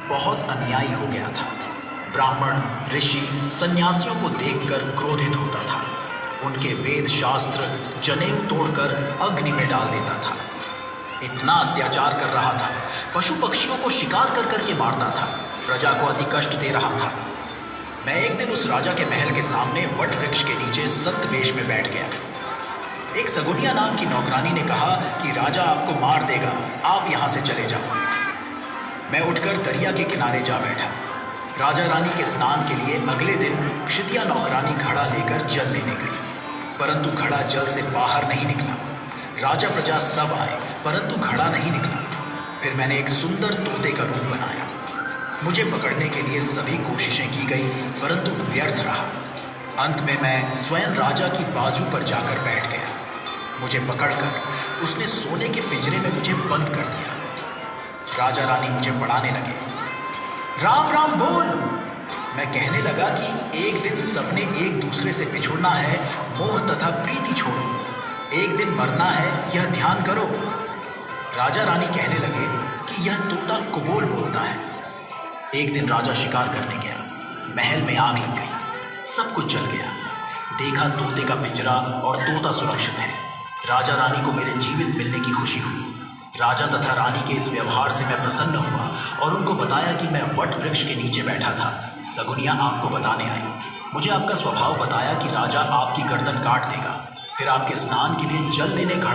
बहुत अन्यायी हो गया था। ब्राह्मण, ऋषि, सन्यासियों को देखकर क्रोधित होता था। उनके वेद शास्त्र जनेऊ तोड़कर अग्नि में डाल देता था। इतना अत्याचार कर रहा था, पशु पक्षियों को शिकार कर करके मारता था, प्रजा को अति कष्ट दे रहा था। मैं एक दिन उस राजा के महल के सामने वट वृक्ष के नीचे संत वेश में बैठ गया। एक सगुनिया नाम की नौकरानी ने कहा कि राजा आपको मार देगा, आप यहां से चले जाओ। मैं उठकर दरिया के किनारे जा बैठा। राजा रानी के स्नान के लिए अगले दिन क्षितिया नौकरानी घड़ा लेकर जल लेने गई, परंतु घड़ा जल से बाहर नहीं निकला। राजा प्रजा सब आए, परंतु घड़ा नहीं निकला। फिर मैंने एक सुंदर तोते का रूप बनाया। मुझे पकड़ने के लिए सभी कोशिशें की गई, परंतु व्यर्थ रहा। अंत में मैं स्वयं राजा की बाजू पर जाकर बैठ गया। मुझे पकड़कर उसने सोने के पिंजरे में मुझे बंद कर दिया। राजा रानी मुझे पढ़ाने लगे। राम राम बोल। मैं कहने लगा कि एक दिन सबने एक दूसरे से बिछुड़ना है, मोह तथा प्रीति छोड़ो। एक दिन मरना है, यह ध्यान करो। राजा रानी कहने लगे कि यह तोता कुबोल बोलता है। एक दिन राजा शिकार करने गया। महल में आग लग गई, सब कुछ जल गया। देखा तोते का पिंजरा और तोता सुरक्षित है। राजा रानी को मेरे जीवित मिलने की खुशी हुई। राजा तथा रानी के इस व्यवहार से मैं प्रसन्न हुआ और उनको बताया कि मैं वट वृक्ष के नीचे बैठा था। सगुनिया आपको बताने आई। मुझे आपका स्वभाव बताया कि राजा आपकी गर्दन काट देगा, फिर आपके स्नान के लिए जल लेने